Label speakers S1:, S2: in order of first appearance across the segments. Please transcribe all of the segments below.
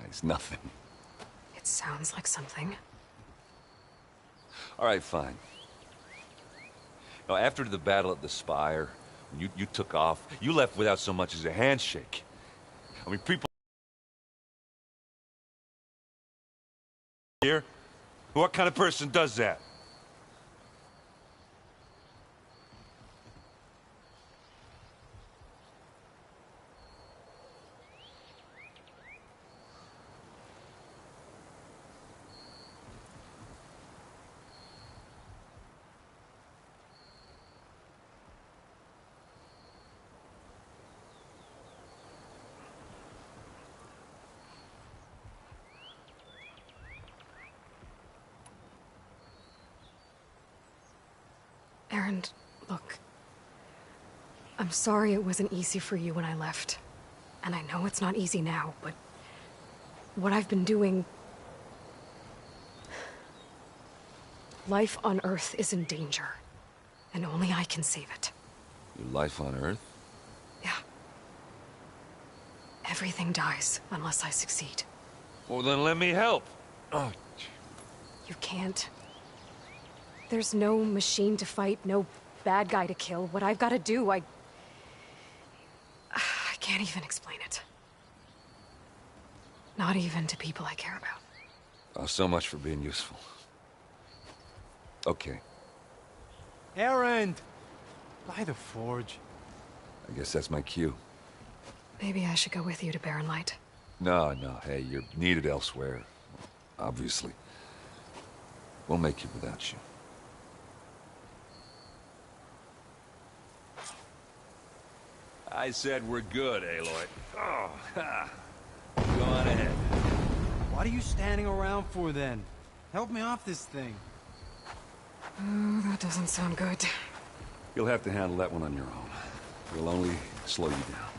S1: It's nothing.
S2: It sounds like something.
S1: All right, fine. Now, after the battle at the Spire, when you took off, you left without so much as a handshake. I mean, people here, what kind of person does that?
S2: Aaron, look. I'm sorry it wasn't easy for you when I left. And I know it's not easy now, but what I've been doing... Life on Earth is in danger, and only I can save it.
S1: Your life on Earth?
S2: Yeah. Everything dies unless I succeed.
S1: Well, then let me help. Oh.
S2: You can't. There's no machine to fight, no bad guy to kill. What I've got to do, I can't even explain it. Not even to people I care about.
S1: Oh, so much for being useful. Okay.
S3: Aaron! By the forge.
S1: I guess that's my cue.
S2: Maybe I should go with you to Barren Light.
S1: No, hey, you're needed elsewhere. Obviously. We'll make it without you. I said we're good, Aloy. Oh, ha. Go on ahead.
S3: What are you standing around for then? Help me off this thing.
S2: Oh, that doesn't sound good.
S1: You'll have to handle that one on your own. We'll only slow you down.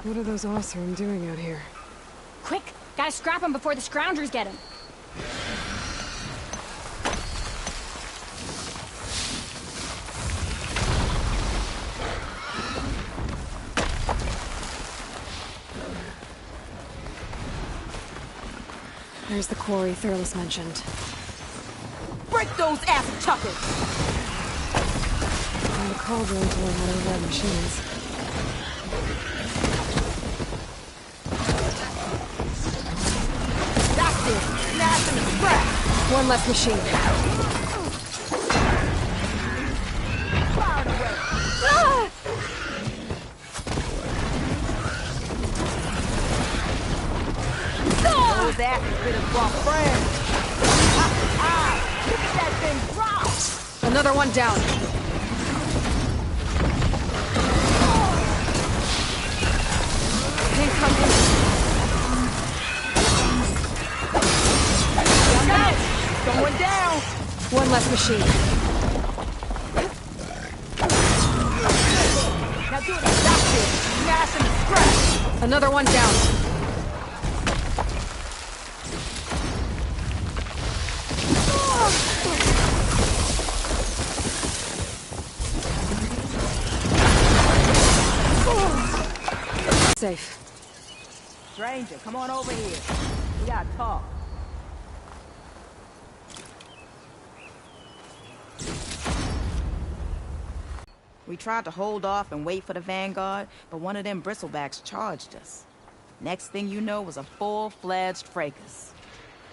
S2: What are those Oseram doing out here?
S4: Quick! Gotta scrap him before the scroungers get him.
S2: There's the quarry Thurles mentioned.
S4: Break those ass chuckers!
S2: I'm the cauldron to learn how to repair machines.
S4: That's it! Smash him and scrap!
S2: One less machine.
S4: Fire away! Ah! Those asses been as well friends! Look at that thing drop!
S2: Another one down. Incoming.
S4: Going down!
S2: One less machine.
S4: Now do it! That's it! Smash and scratch!
S2: Another one down. Safe.
S4: Stranger, come on over here. We gotta talk. We tried to hold off and wait for the Vanguard, but one of them bristlebacks charged us. Next thing you know was a full-fledged fracas.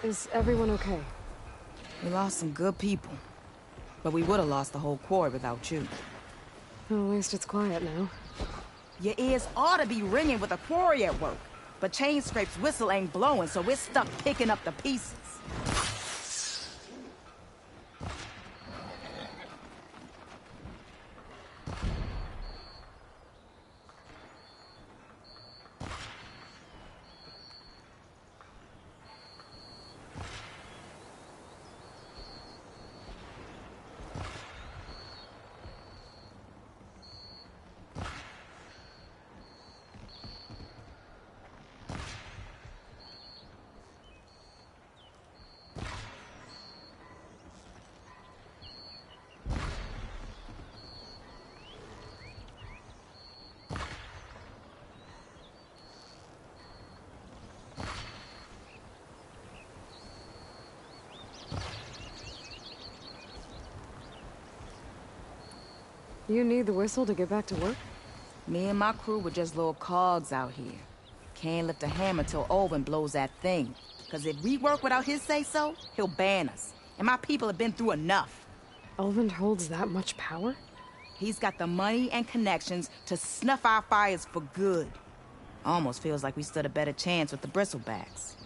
S2: Is everyone okay?
S4: We lost some good people. But we would have lost the whole quarry without you.
S2: At least it's quiet now.
S4: Your ears ought to be ringing with a quarry at work. But Chainscrape's whistle ain't blowing, so we're stuck picking up the pieces.
S2: You need the whistle to get back to work?
S4: Me and my crew were just little cogs out here. Can't lift a hammer till Olvin blows that thing. Cause if we work without his say-so, he'll ban us. And my people have been through enough.
S2: Elvin holds that much power?
S4: He's got the money and connections to snuff our fires for good. Almost feels like we stood a better chance with the bristlebacks.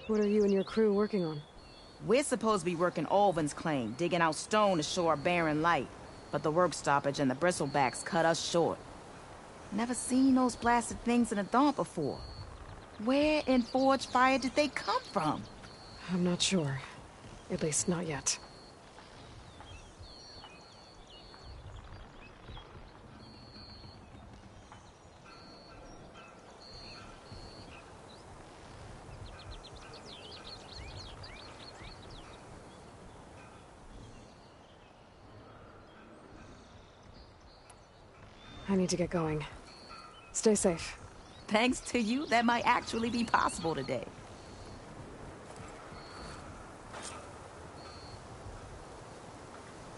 S2: What are you and your crew working on?
S4: We're supposed to be working Olvin's claim, digging out stone to show our barren light. But the work stoppage and the bristlebacks cut us short. Never seen those blasted things in a dump before. Where in Forge Fire did they come from?
S2: I'm not sure. At least not yet. I need to get going. Stay safe.
S4: Thanks to you, that might actually be possible today.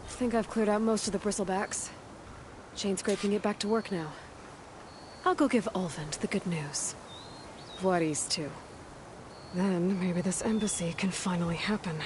S2: I think I've cleared out most of the bristlebacks. Chainscrape can get back to work now. I'll go give Ulvund the good news. Vladis too. Then maybe this embassy can finally happen.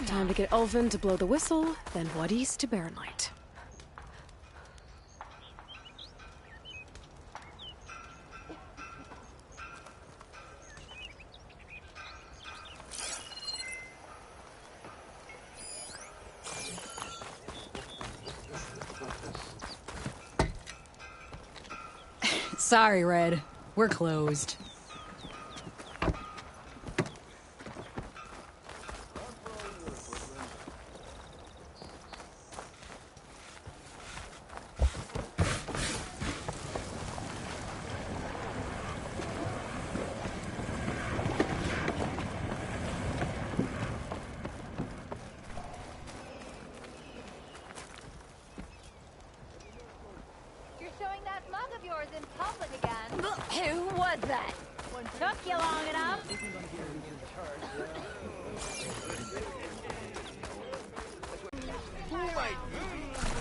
S2: Time to get Ulvund to blow the whistle, then Vladis to Barren Light.
S5: Sorry, Red. We're closed.
S6: You're showing that mug of yours in public again. Who was that? Took you long enough.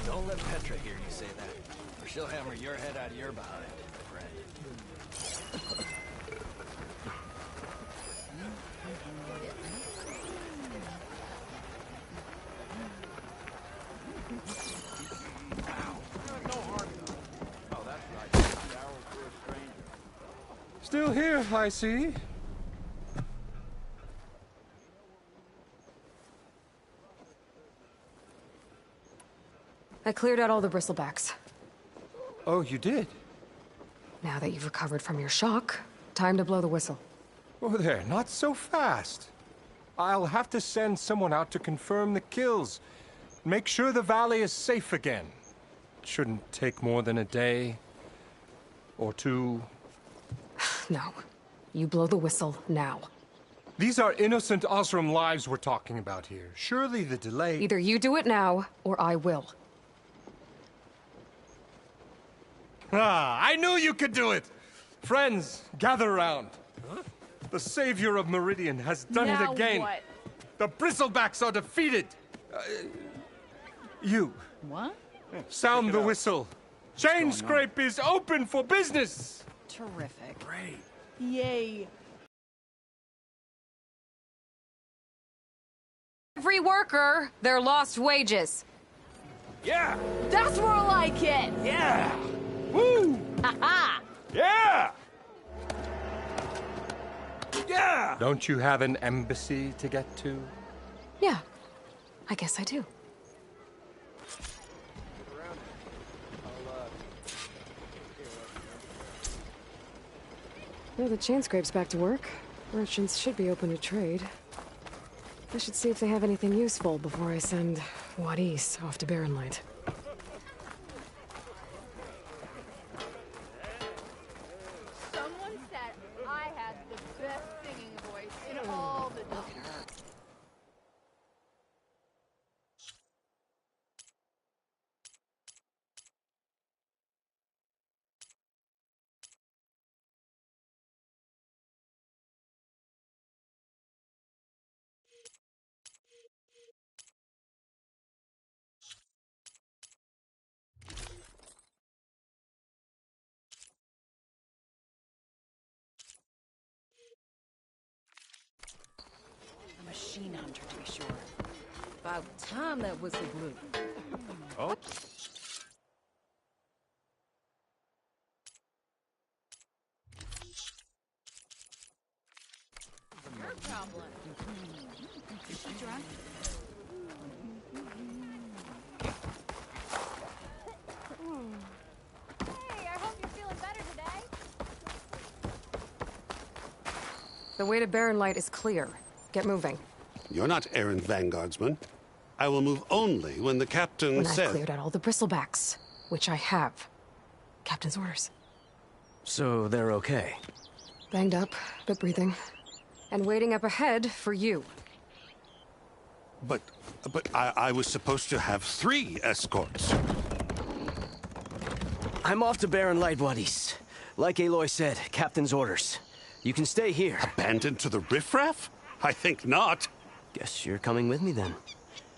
S7: Don't let Petra hear you say that, or she'll hammer your head out of your behind, friend.
S8: Still here, I see.
S2: I cleared out all the bristlebacks.
S8: Oh, you did?
S2: Now that you've recovered from your shock, time to blow the whistle.
S8: Oh, there, not so fast. I'll have to send someone out to confirm the kills. Make sure the valley is safe again. Shouldn't take more than a day. Or two.
S2: No. You blow the whistle now.
S8: These are innocent Osram lives we're talking about here. Surely the delay...
S2: Either you do it now, or I will.
S8: Ah, I knew you could do it! Friends, gather around. The savior of Meridian has done it again.
S4: What?
S8: The Bristlebacks are defeated. You.
S4: What?
S8: Sound the whistle. Chain Scrape is open for business.
S5: Terrific.
S7: Great.
S4: Yay.
S2: Every worker, their lost wages.
S1: Yeah!
S4: That's more like it!
S1: Yeah!
S8: Woo!
S4: Ha-ha!
S1: Yeah! Yeah!
S8: Don't you have an embassy to get to?
S2: Yeah, I guess I do. Well, the chain scrape's back to work. Merchants should be open to trade. I should see if they have anything useful before I send Wadis off to Barren Light.
S6: Someone said I had the best singing voice in all the Look at her.
S5: A machine hunter, to be sure. About time that whistle blew.
S1: Oh.
S6: Your problem.
S5: Is she drunk?
S6: Hey, I hope you're feeling better today.
S2: The way to Barren Light is clear. Get moving.
S9: You're not errand vanguardsman. I will move only when the captain
S2: When I've
S9: says...
S2: cleared out all the bristlebacks, which I have. Captain's orders.
S7: So they're okay.
S2: Banged up, but breathing. And waiting up ahead for you.
S9: But I was supposed to have 3 escorts.
S7: I'm off to Barren Light, Wadis. Like Aloy said, captain's orders. You can stay here.
S9: Abandoned to the riffraff? I think not.
S7: Guess you're coming with me then.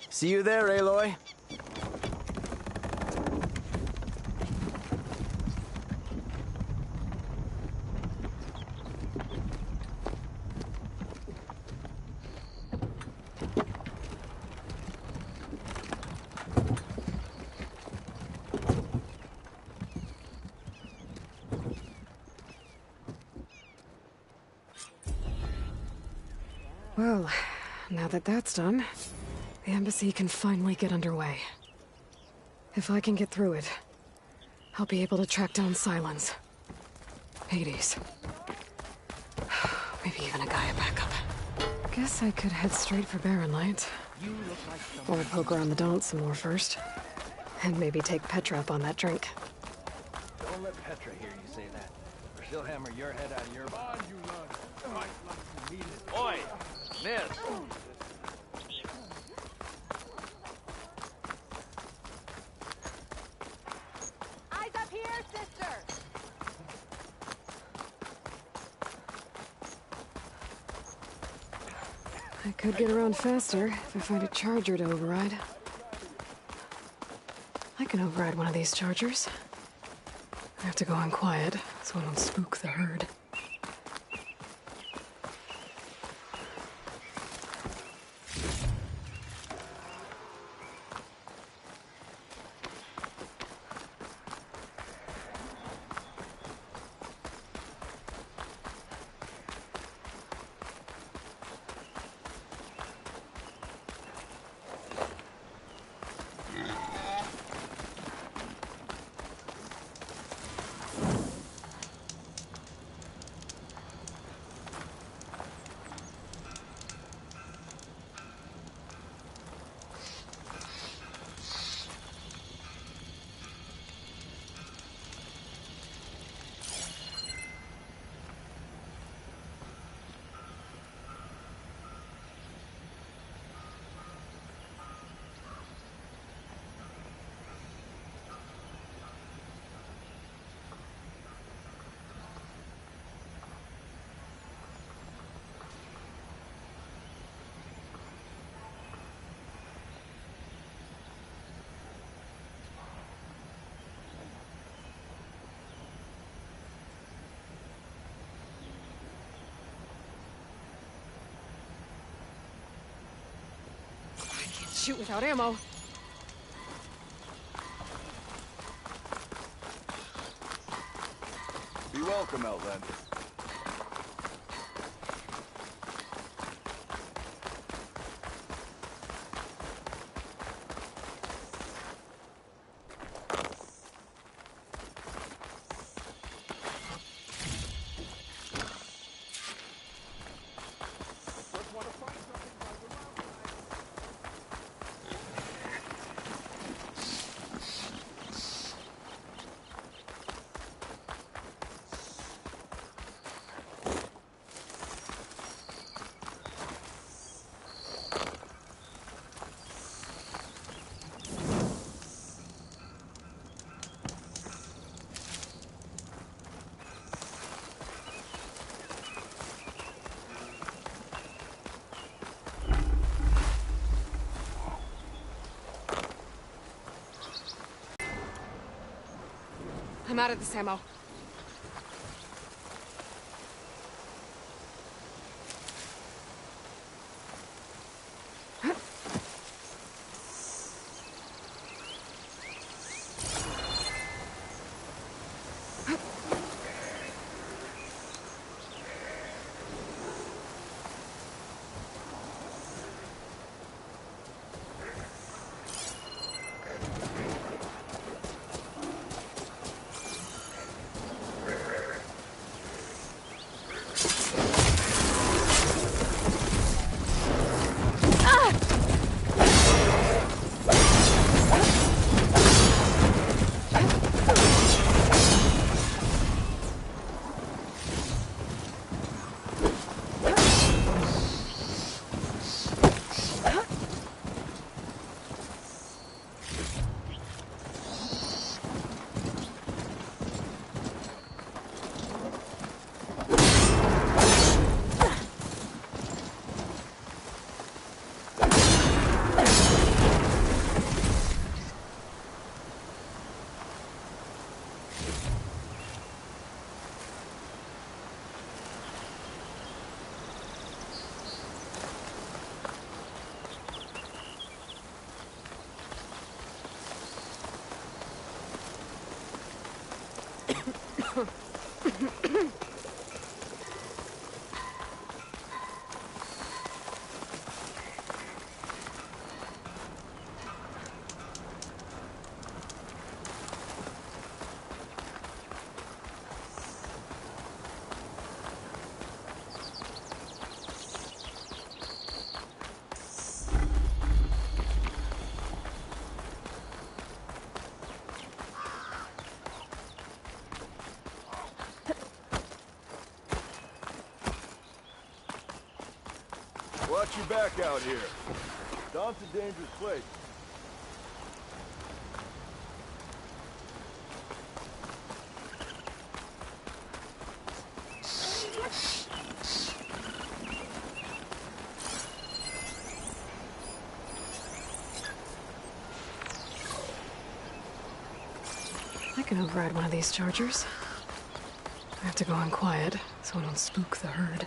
S7: See you there, Aloy.
S2: Well, now that that's done, the embassy can finally get underway. If I can get through it, I'll be able to track down Silence. Hades. Maybe even a Gaia backup. Guess I could head straight for Barren Light. Or poke around the Daunt some more first. And maybe take Petra up on that drink.
S7: Don't let Petra hear you say that, or she'll hammer your head out of your body.
S1: Oi! Miss!
S6: Eyes up here, sister!
S2: I could get around faster if I find a charger to override. I can override one of these chargers. I have to go in quiet so I don't spook the herd. shoot without ammo.
S10: Be welcome, Outlander.
S2: I'm out of this ammo.
S10: Watch your back out here. Dawn's a dangerous place.
S2: I can override one of these chargers. I have to go in quiet, so I don't spook the herd.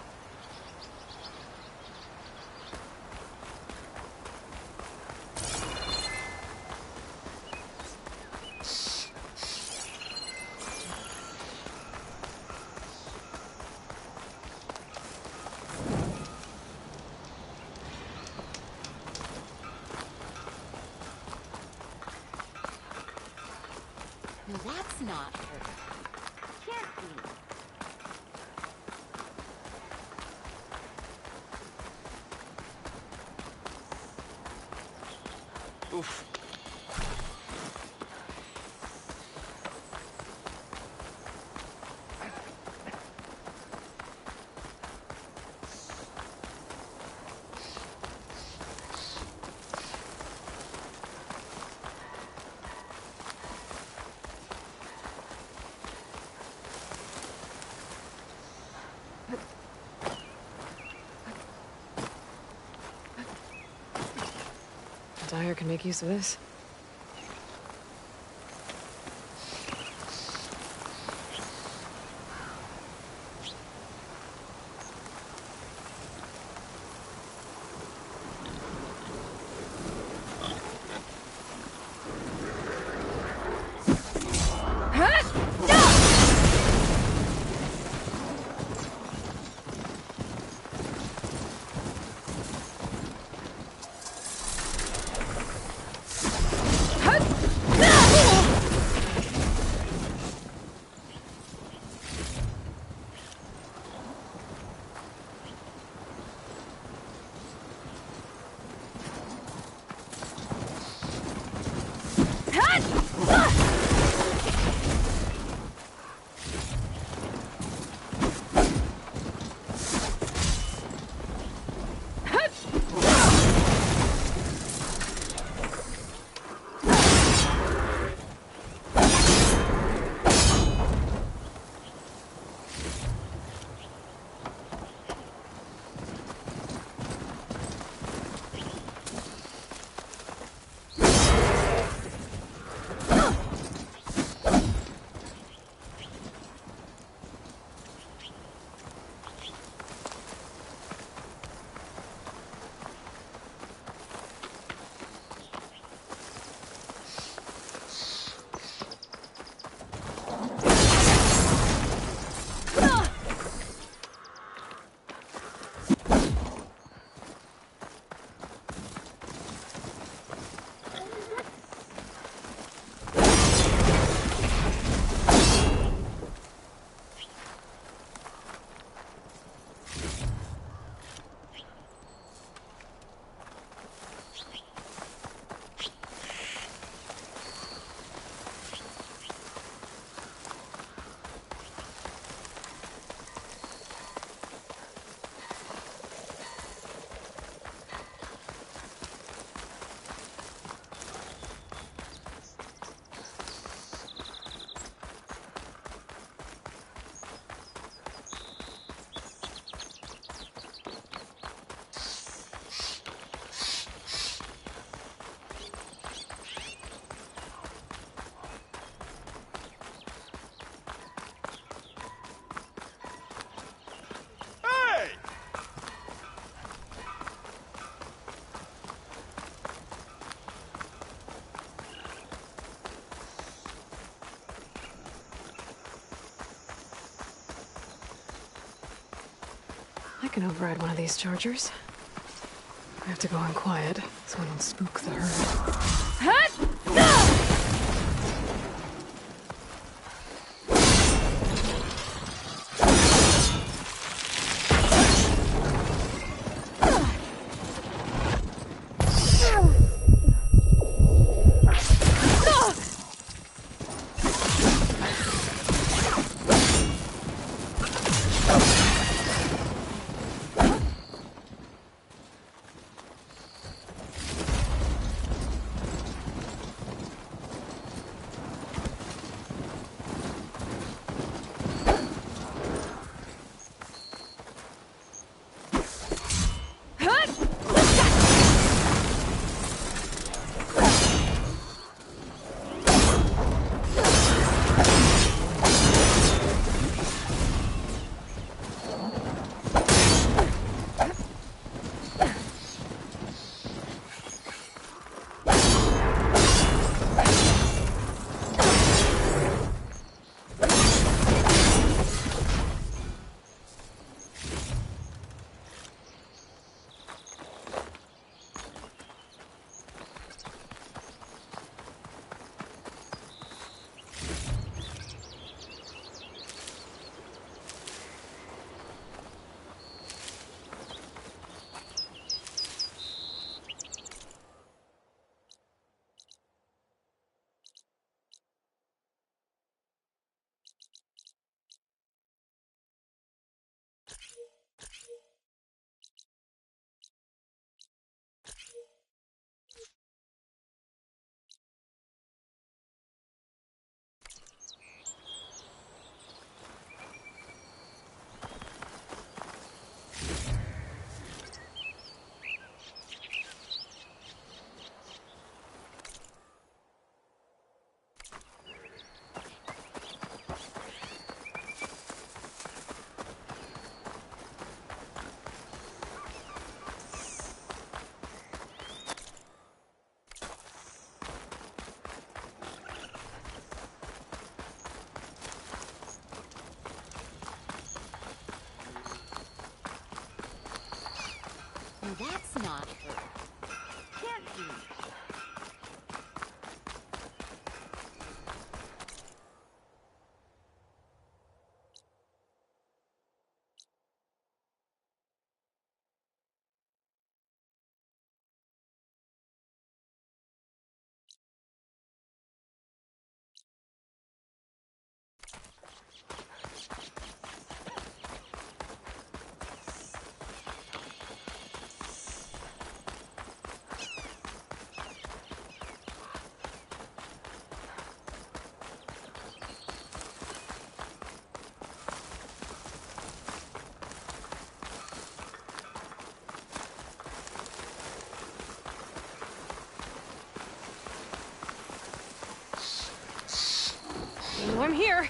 S5: No, that's not her. Can't be.
S10: Oof.
S2: Dyer can make use of this. can override one of these chargers. I have to go in quiet, so I don't spook the herd.
S5: That's not her. Can't be.
S2: You know I'm here.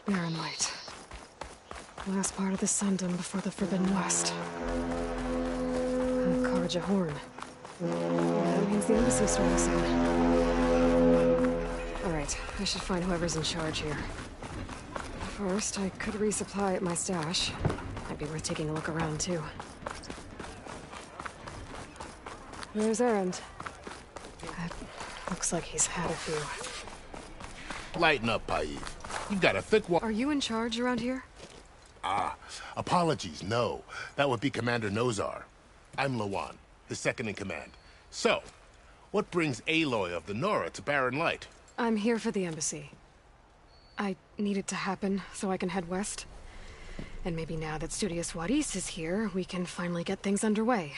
S2: Barren Light. Last part of the Sundom before the Forbidden West. And Karja Horn. That means the embassy storm soon. Alright, I should find whoever's in charge here. First, I could resupply at my stash. Might be worth taking a look around, too. Where's Erend? Looks like he's had a few.
S11: Lighten up, Paid. You've got a thick wall.
S2: Are you in charge around here?
S11: Apologies, no. That would be Commander Nozar. I'm Lawan, his second in command. So, what brings Aloy of the Nora to Barren Light?
S2: I'm here for the embassy. I need it to happen so I can head west. And maybe now that Studious Juarez is here, we can finally get things underway.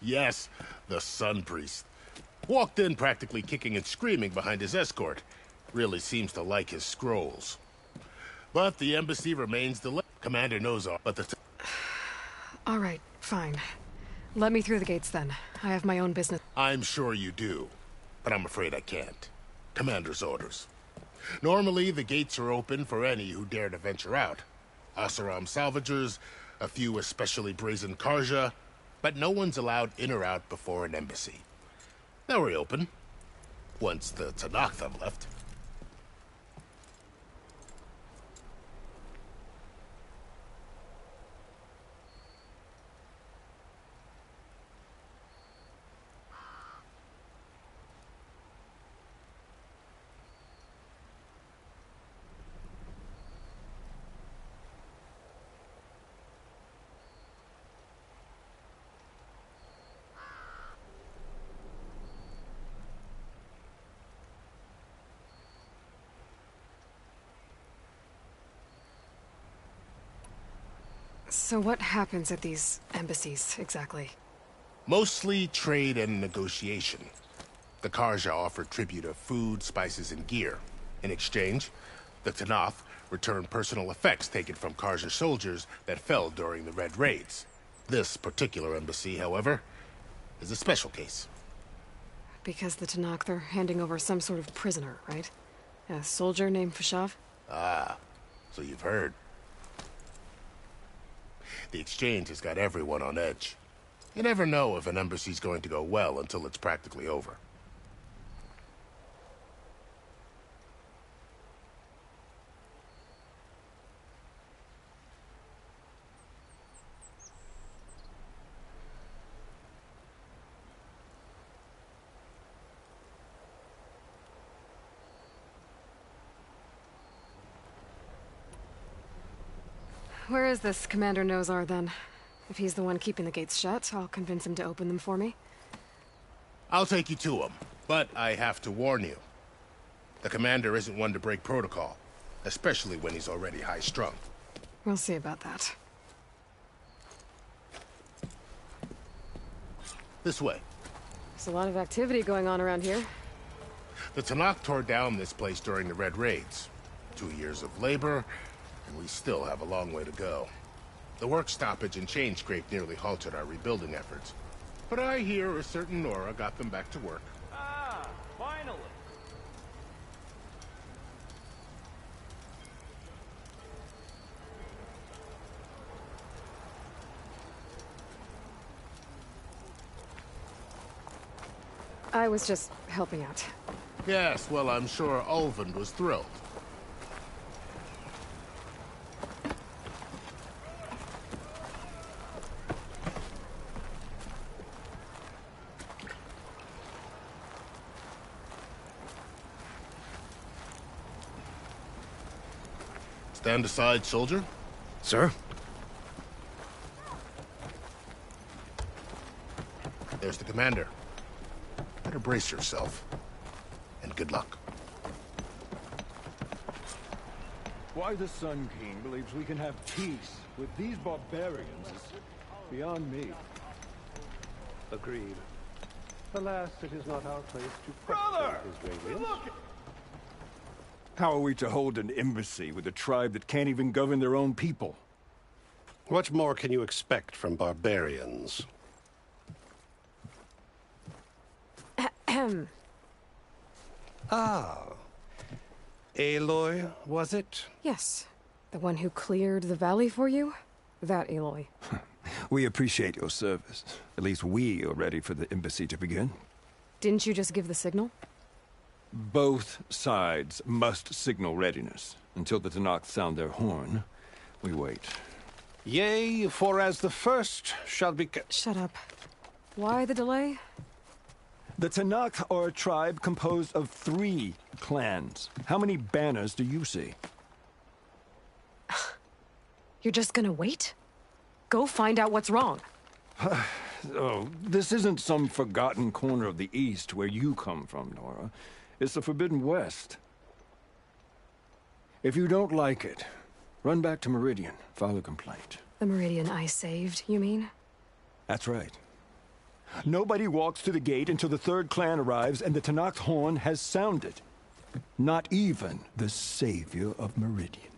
S11: Yes, the Sun Priest. Walked in practically kicking and screaming behind his escort. Really seems to like his scrolls. But the embassy remains the Commander knows all, but the...
S2: All right, fine. Let me through the gates then. I have my own business.
S11: I'm sure you do, but I'm afraid I can't. Commander's orders. Normally, the gates are open for any who dare to venture out. Asaram salvagers, a few especially brazen Karja, but no one's allowed in or out before an embassy. They'll reopen, once the Tanakh have left.
S2: So what happens at these embassies, exactly?
S11: Mostly trade and negotiation. The Karja offer tribute of food, spices, and gear. In exchange, the Tanakh return personal effects taken from Karja soldiers that fell during the Red Raids. This particular embassy, however, is a special case.
S2: Because the Tanakh, they're handing over some sort of prisoner, right? A soldier named Fashav?
S11: Ah, so you've heard. The exchange has got everyone on edge. You never know if an embassy's going to go well until it's practically over.
S2: Where is this Commander Nozar, then? If he's the one keeping the gates shut, I'll convince him to open them for me.
S11: I'll take you to him, but I have to warn you. The commander isn't one to break protocol, especially when he's already high-strung.
S2: We'll see about that.
S11: This way.
S2: There's a lot of activity going on around here.
S11: The Tanakh tore down this place during the Red Raids. 2 years of labor, and we still have a long way to go. The work stoppage and chain scrape nearly halted our rebuilding efforts. But I hear a certain Nora got them back to work.
S10: Ah, finally.
S2: I was just helping out.
S11: Yes, well, I'm sure Ulvund was thrilled. Stand aside, soldier.
S7: Sir?
S11: There's the commander. Better brace yourself. And good luck.
S10: Why the Sun King believes we can have peace with these barbarians is beyond me.
S12: Agreed. Alas, it is not our place to question his radiance.
S13: How are we to hold an embassy with a tribe that can't even govern their own people?
S14: What more can you expect from barbarians?
S2: Ahem.
S14: Ah. Aloy, was it?
S2: Yes. The one who cleared the valley for you? That Aloy.
S13: We appreciate your service. At least we are ready for the embassy to begin.
S2: Didn't you just give the signal?
S13: Both sides must signal readiness. Until the Tanakh sound their horn, we wait.
S14: Yea, for as the first shall be...
S2: Shut up. Why the delay?
S13: The Tanakh are a tribe composed of 3 clans. How many banners do you see?
S2: You're just gonna wait? Go find out what's wrong.
S13: Oh, this isn't some forgotten corner of the East where you come from, Nora. It's the Forbidden West. If you don't like it, run back to Meridian, file a complaint.
S2: The Meridian I saved, you mean?
S13: That's right. Nobody walks to the gate until the third clan arrives and the Tenakth horn has sounded. Not even the savior of Meridian.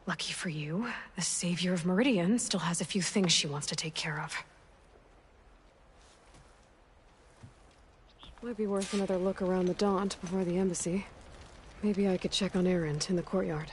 S2: Lucky for you, the savior of Meridian still has a few things she wants to take care of. Might be worth another look around the Daunt before the embassy. Maybe I could check on Erend in the courtyard.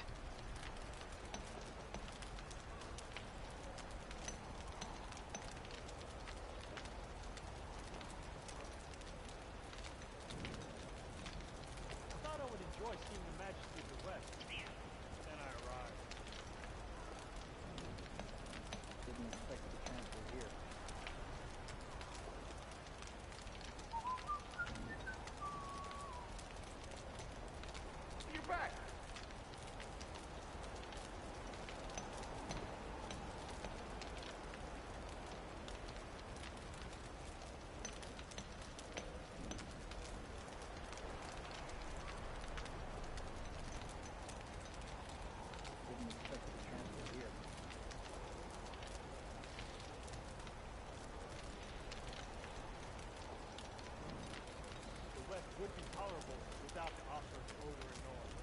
S15: Would be tolerable without the offer over and north.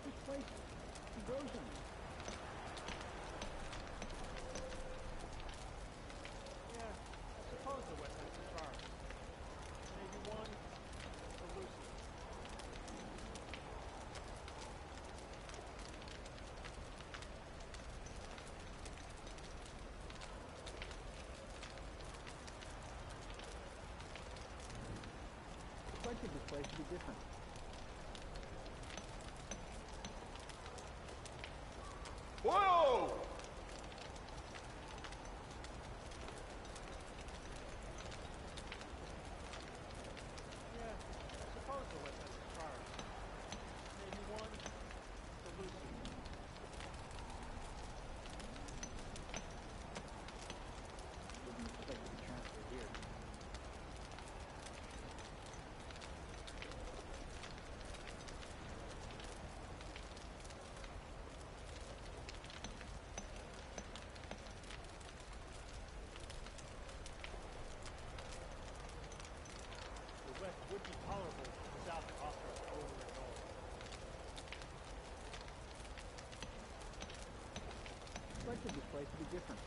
S15: This place erosion. Suppose the West has the stars. Maybe one elusive. Expected this place to be different. Whoa! Would be tolerable without the offer over and north. Expected this place to be different.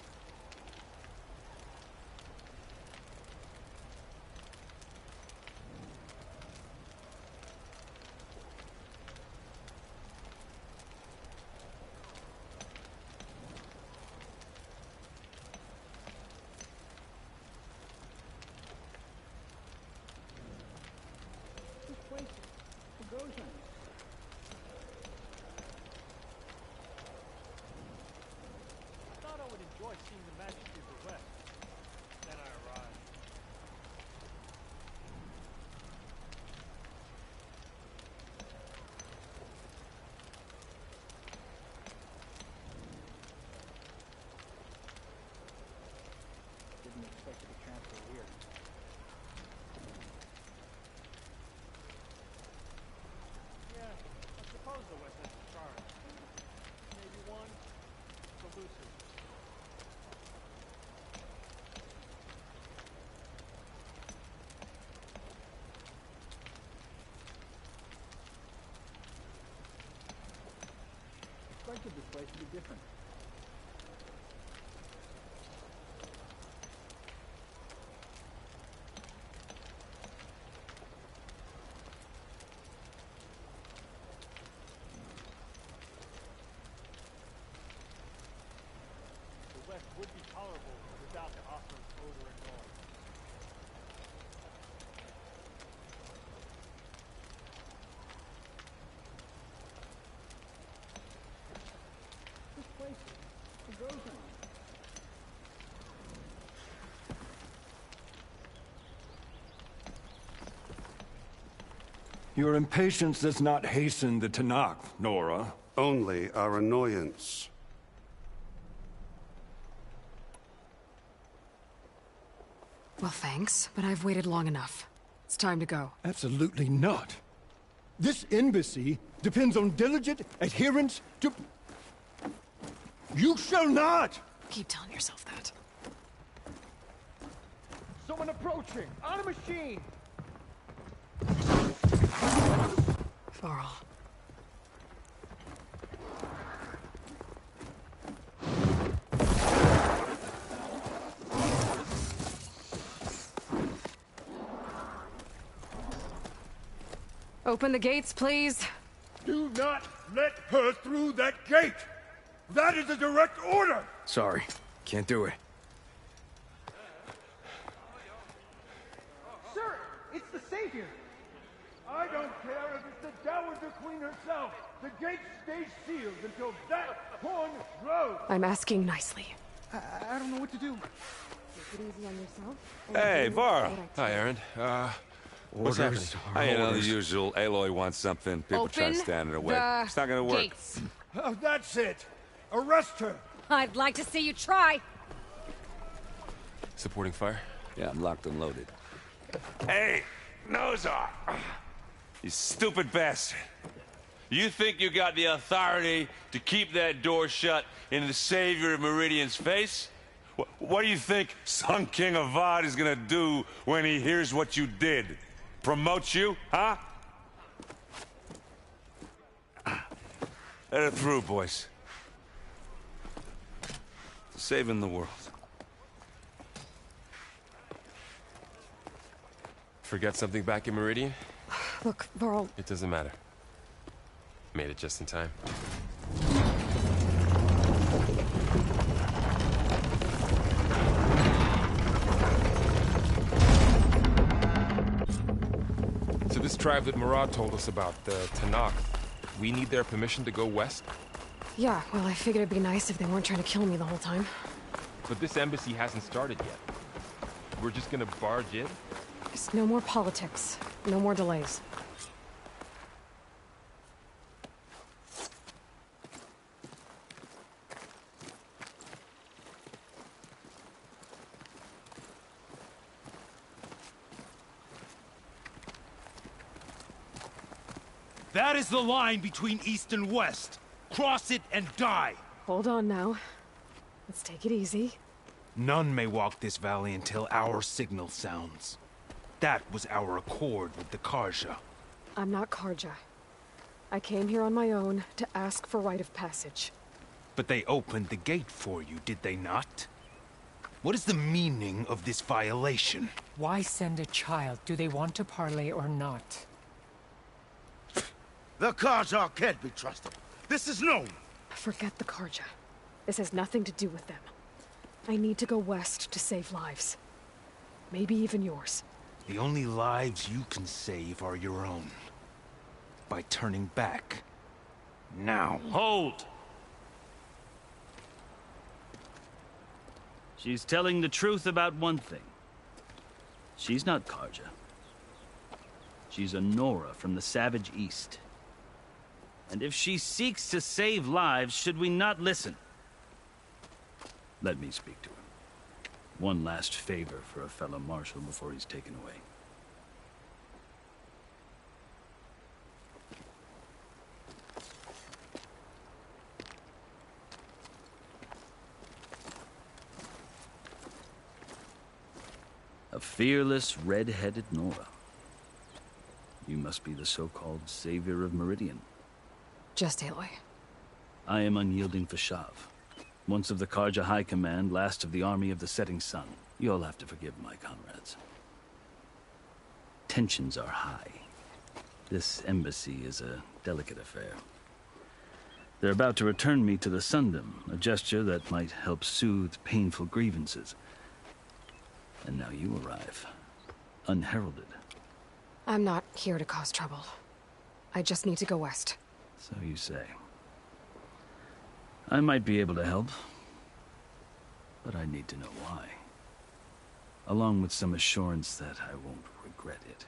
S15: I thought I would enjoy seeing
S10: expected this place to be different.
S15: The West would be tolerable without the Oscar's odor and noise.
S10: This place it goes on.
S13: Your impatience does not hasten the Tanakh, Nora.
S14: Only our annoyance.
S2: Well, thanks, but I've waited long enough. It's time to go.
S13: Absolutely not. This embassy depends on diligent adherence to... You shall not!
S2: Keep telling yourself that.
S10: Someone approaching! On a machine!
S2: Varl. Open the gates, please.
S8: Do not let her through that gate! That is a direct order!
S7: Sorry. Can't do it.
S10: Sir, it's the Savior!
S8: I don't care if it's the Dowager Queen herself! The gate stays sealed until that horn blows!
S2: I'm asking nicely.
S10: I don't know what to do.
S6: Take it easy on yourself.
S1: Hey, Varl.
S16: Hi, Aaron. What's happening?
S1: You know, the usual. Aloy wants something. People try to stand in her way. It's not gonna work.
S6: Gates.
S8: Oh, that's it! Arrest her!
S6: I'd like to see you try.
S16: Supporting fire?
S1: Yeah, I'm locked and loaded. Hey, Nozar! You stupid bastard. You think you got the authority to keep that door shut in the Savior of Meridian's face? What do you think Sun King Avad is gonna do when he hears what you did? Promote you, huh? Let her through, boys. Saving the world.
S16: Forget something back in Meridian?
S2: Look, Varl.
S16: It doesn't matter. Made it just in time. So this tribe that Murad told us about, the Tanakh, we need their permission to go west?
S2: Yeah, well, I figured it'd be nice if they weren't trying to kill me the whole time.
S16: But this embassy hasn't started yet. We're just gonna barge in?
S2: Just no more politics. No more delays.
S3: That is the line between East and West. Cross it and die.
S2: Hold on now. Let's take it easy.
S3: None may walk this valley until our signal sounds. That was our accord with the Karja.
S2: I'm not Karja. I came here on my own to ask for rite of passage.
S3: But they opened the gate for you, did they not? What is the meaning of this violation?
S17: Why send a child? Do they want to parley or not?
S11: The Karja can't be trusted. This is known.
S2: Forget the Karja. This has nothing to do with them. I need to go west to save lives. Maybe even yours.
S3: The only lives you can save are your own. By turning back. Now.
S18: Hold! She's telling the truth about one thing. She's not Karja. She's a Nora from the Savage East. And if she seeks to save lives, should we not listen? Let me speak to him. One last favor for a fellow marshal before he's taken away. A fearless, red-headed Nora. You must be the so-called Savior of Meridian.
S2: Just Aloy.
S18: I am unyielding for Shav. Once of the Karja High Command, last of the Army of the Setting Sun. You'll have to forgive my comrades. Tensions are high. This embassy is a delicate affair. They're about to return me to the Sundom, a gesture that might help soothe painful grievances. And now you arrive, unheralded.
S2: I'm not here to cause trouble. I just need to go west.
S18: So you say. I might be able to help, but I need to know why. Along with some assurance that I won't regret it.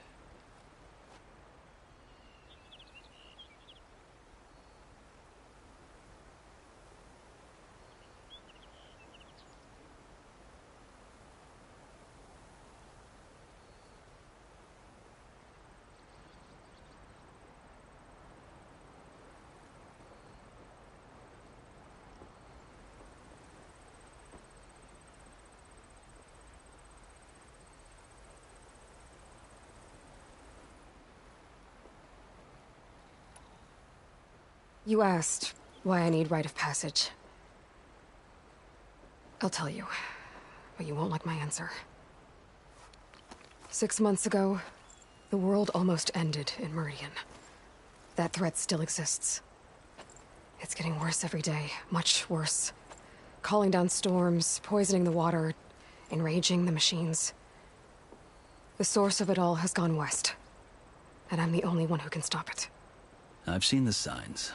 S2: You asked why I need rite of passage. I'll tell you, but you won't like my answer. 6 months ago, the world almost ended in Meridian. That threat still exists. It's getting worse every day, much worse. Calling down storms, poisoning the water, enraging the machines. The source of it all has gone west, and I'm the only one who can stop it.
S18: I've seen the signs.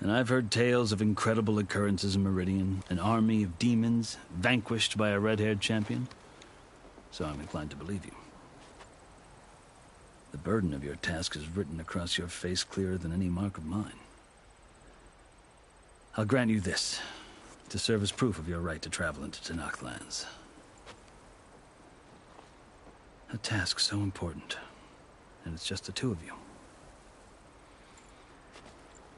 S18: And I've heard tales of incredible occurrences in Meridian, an army of demons vanquished by a red-haired champion. So I'm inclined to believe you. The burden of your task is written across your face clearer than any mark of mine. I'll grant you this, to serve as proof of your right to travel into Tenakth lands. A task so important, and it's just the two of you.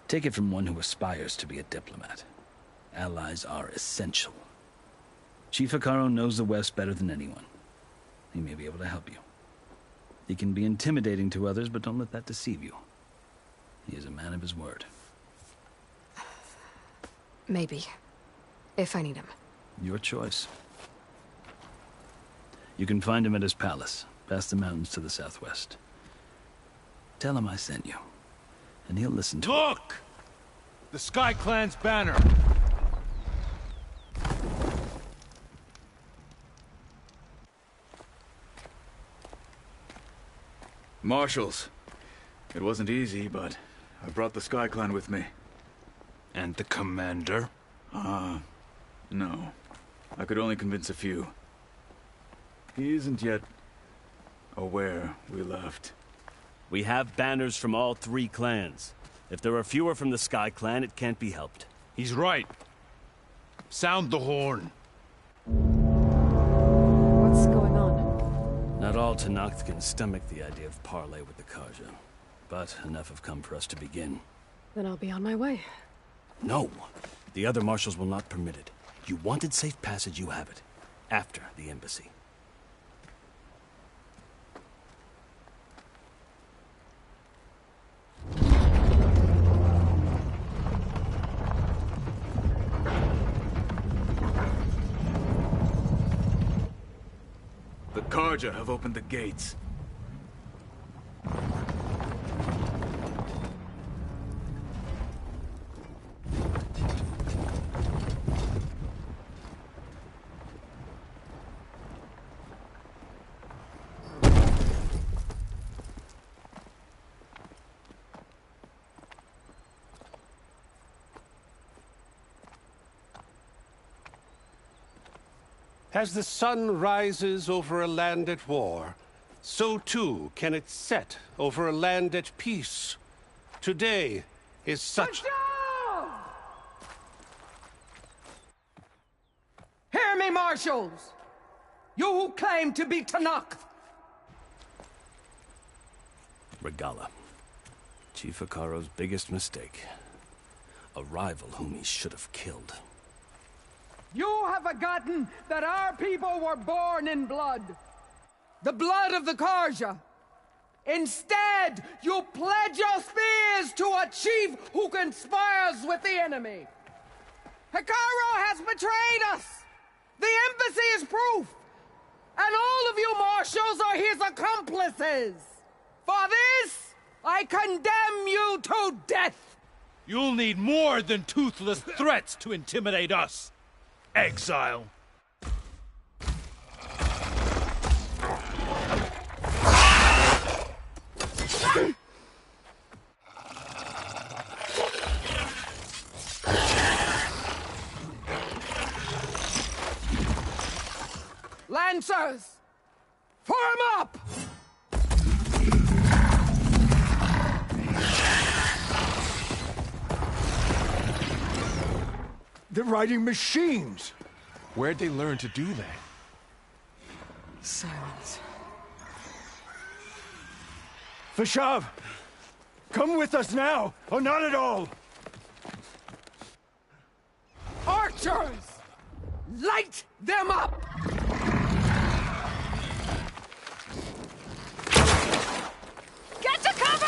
S18: Take it from one who aspires to be a diplomat. Allies are essential. Chief Hikaru knows the West better than anyone. He may be able to help you. He can be intimidating to others, but don't let that deceive you. He is a man of his word.
S2: Maybe. If I need him.
S18: Your choice. You can find him at his palace, past the mountains to the southwest. Tell him I sent you. And he'll listen to
S3: Look! The Sky Clan's banner!
S19: Marshals. It wasn't easy, but I brought the Sky Clan with me.
S3: And the commander?
S19: No. I could only convince a few. He isn't yet aware we left.
S20: We have banners from all 3 clans. If there are fewer from the Sky Clan, it can't be helped.
S3: He's right. Sound the horn.
S2: What's going on?
S18: Not all Tenakth can stomach the idea of parley with the Karja. But enough have come for us to begin.
S2: Then I'll be on my way.
S18: No! The other marshals will not permit it. You wanted safe passage, you have it. After the embassy.
S19: The Karja have opened the gates.
S15: As the sun rises over a land at war, so too can it set over a land at peace. Today is such...
S17: Hear me, marshals! You who claim to be Tenakth!
S18: Regala. Chief Hikaru's biggest mistake. A rival whom he should have killed.
S17: You have forgotten that our people were born in blood. The blood of the Karja. Instead, you pledge your spears to a chief who conspires with the enemy. Hikaru has betrayed us. The embassy is proof. And all of you marshals are his accomplices. For this, I condemn you to death.
S21: You'll need more than toothless threats to intimidate us, exile.
S17: Lancers, form up!
S13: They're riding machines.
S16: Where'd they learn to do that?
S2: Silence.
S13: Vashav, come with us now, or not at all.
S17: Archers, light them up!
S6: Get to cover!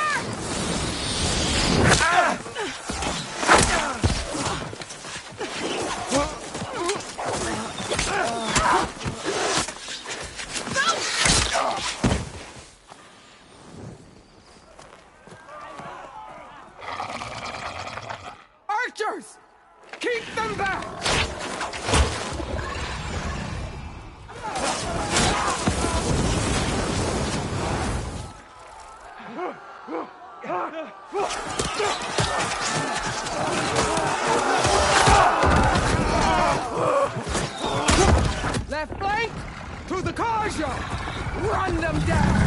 S17: Archers, keep them back! Left flank, to the Karja! Run them down!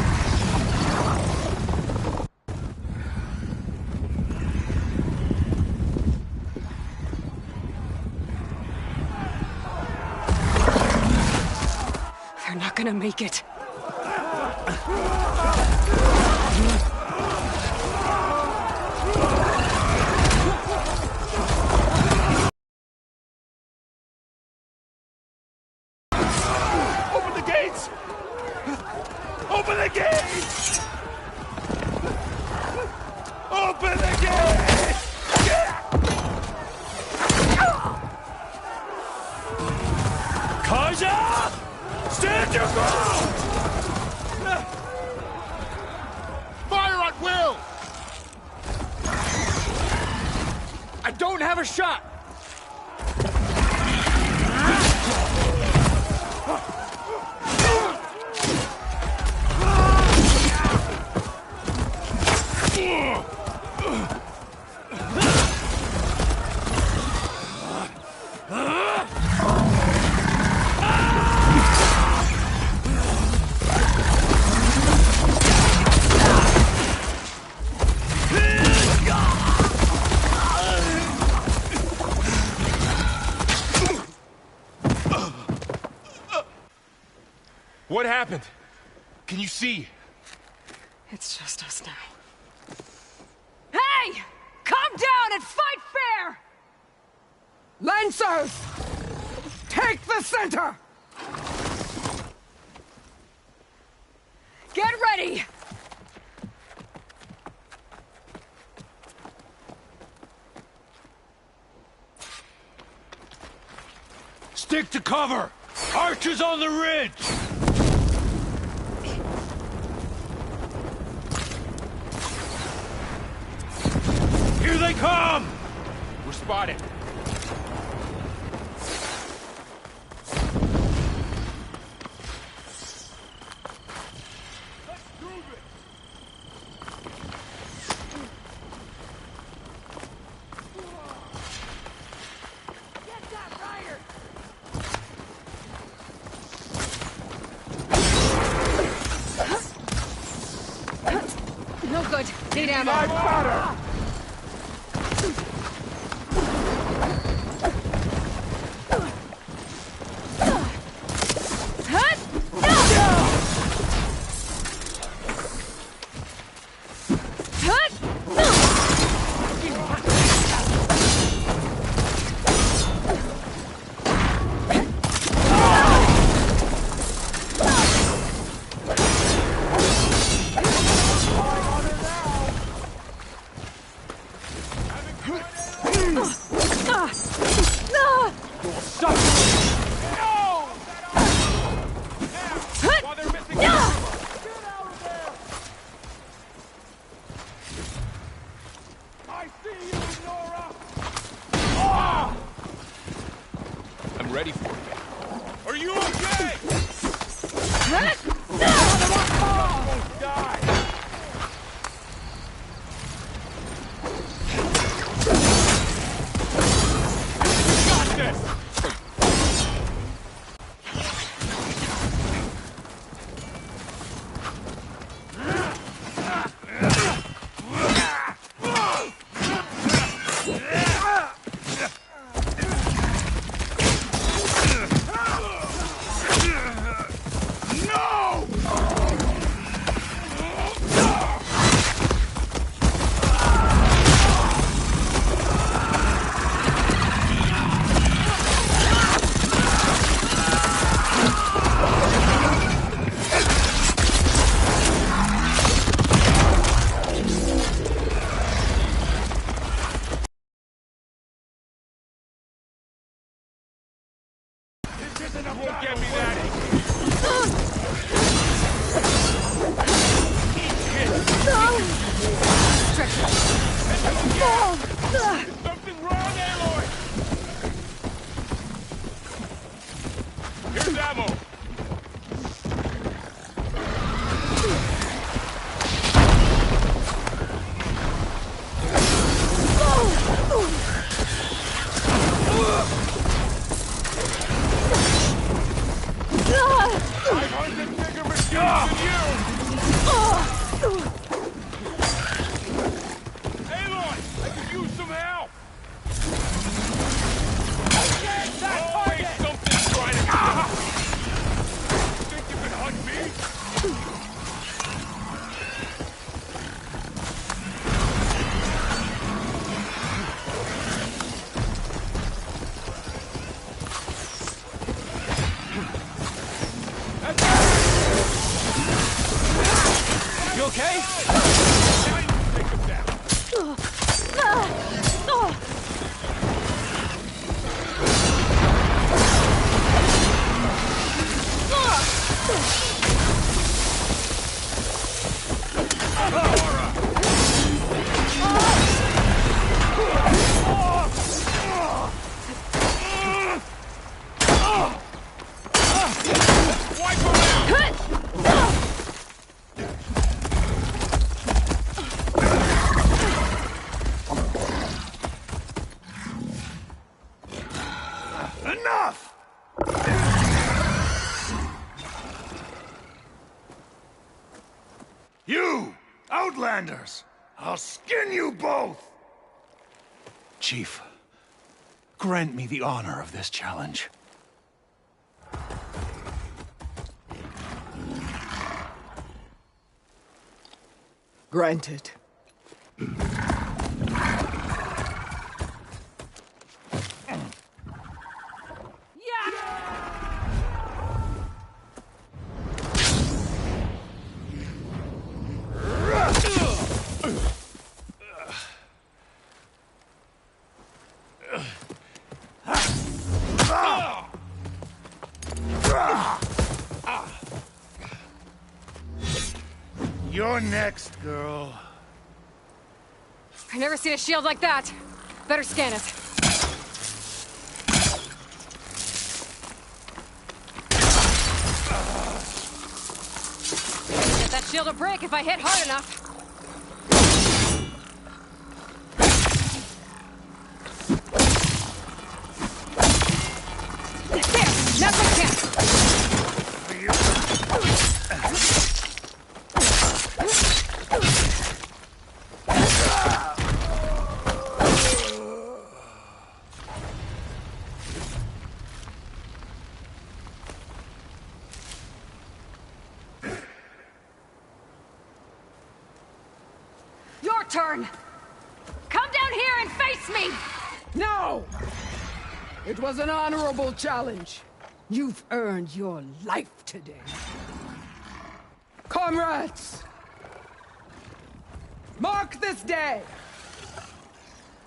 S2: They're not gonna make it.
S21: Open the gates! Open the gates! Open the gates! Kaja! Stand your ground!
S11: Fire at will!
S17: I don't have a shot!
S16: What happened? Can you see?
S2: It's just us now.
S17: Hey! Calm down and fight fair! Lancers! Take the center!
S2: Get ready!
S21: Stick to cover! Archers on the ridge! Here they come!
S16: We're spotted.
S2: No good. Need ammo.
S16: I'm ready for you.
S1: Are you okay? Something wrong, Aloy! Here's ammo! I hunted bigger machines than you! Aloy! I could use some help! Always something trying to... Think you can hunt me?
S17: You okay?
S3: Enough! You! Outlanders! I'll skin you both! Chief, grant me the honor of this challenge.
S17: Granted.
S3: You're next, girl.
S2: I've never seen a shield like that. Better scan it. Get that shield to break if I hit hard enough. There! Now's my chance! Your turn! Come down here and face me!
S17: No! It was an honorable challenge. You've earned your life today. Comrades! Mark this day!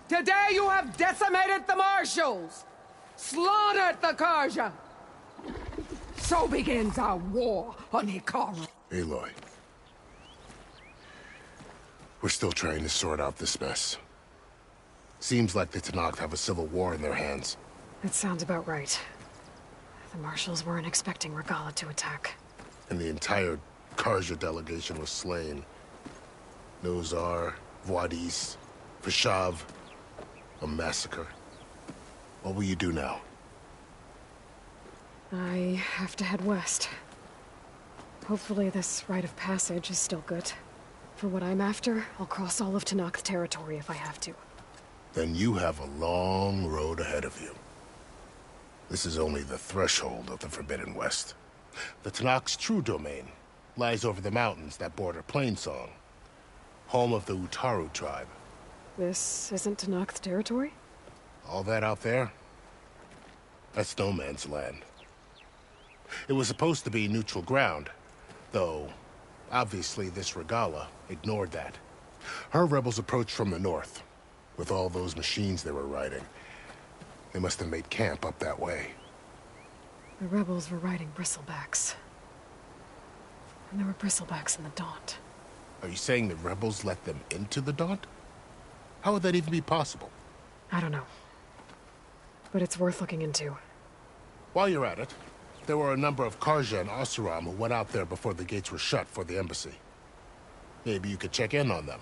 S17: Today you have decimated the Marshals! Slaughtered the Karja! So begins our war on Hikaru.
S11: Aloy. We're still trying to sort out this mess. Seems like the Tanakh have a civil war in their hands.
S2: That sounds about right. The marshals weren't expecting Regala to attack.
S11: And the entire Karja delegation was slain. Nozar, Voadis, Vashav. A massacre. What will you do now?
S2: I have to head west. Hopefully this rite of passage is still good. For what I'm after, I'll cross all of Tanakh territory if I have to.
S11: Then you have a long road ahead of you. This is only the threshold of the Forbidden West. The Tanakh's true domain lies over the mountains that border Plainsong, home of the Utaru tribe.
S2: This isn't Tanakh territory?
S11: All that out there? That's no man's land. It was supposed to be neutral ground, though obviously this Regala ignored that. Her rebels approached from the north, with all those machines they were riding. They must have made camp up that way.
S2: The rebels were riding bristlebacks. And there were bristlebacks in the Daunt.
S11: Are you saying the rebels let them into the Daunt? How would that even be possible?
S2: I don't know. But it's worth looking into.
S11: While you're at it, there were a number of Karja and Oseram who went out there before the gates were shut for the embassy. Maybe you could check in on them.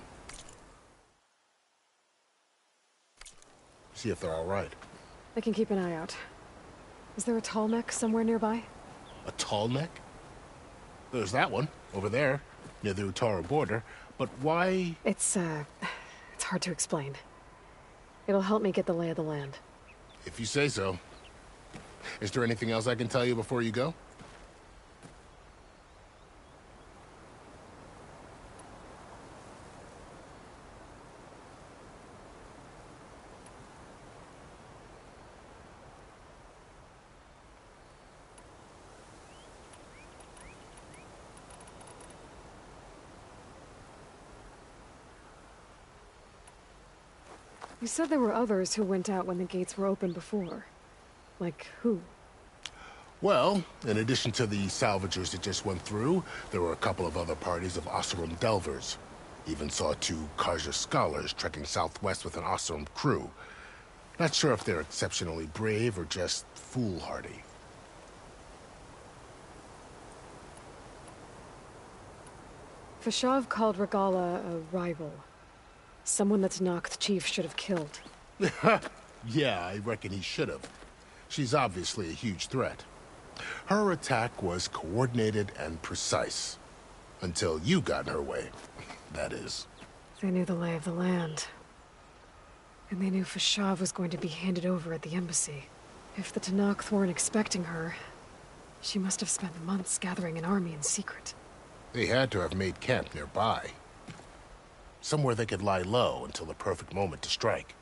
S11: See if they're all right.
S2: I can keep an eye out. Is there a tall neck somewhere nearby?
S11: A tall neck? There's that one, over there, near the Utaru border. But why?
S2: It's hard to explain. It'll help me get the lay of the land.
S11: If you say so. Is there anything else I can tell you before you go?
S2: You said there were others who went out when the gates were open before. Like who?
S11: Well, in addition to the salvagers that just went through, there were a couple of other parties of Oseram delvers. Even saw 2 Karja scholars trekking southwest with an Oseram crew. Not sure if they're exceptionally brave or just foolhardy.
S2: Vashav called Regala a rival. Someone that Tanakh chief should have killed.
S11: Yeah, I reckon he should have. She's obviously a huge threat. Her attack was coordinated and precise. Until you got in her way, that is.
S2: They knew the lay of the land. And they knew Vashav was going to be handed over at the embassy. If the Tanakh weren't expecting her, she must have spent months gathering an army in secret.
S11: They had to have made camp nearby. Somewhere they could lie low until the perfect moment to strike.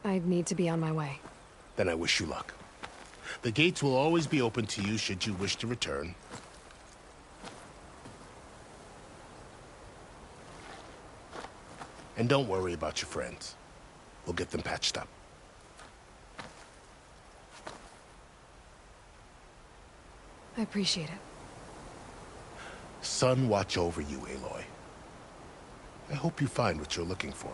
S2: I'd need to be on my way.
S11: Then I wish you luck. The gates will always be open to you should you wish to return. And don't worry about your friends. We'll get them patched up.
S2: I appreciate it.
S11: Sun watch over you, Aloy. I hope you find what you're looking for.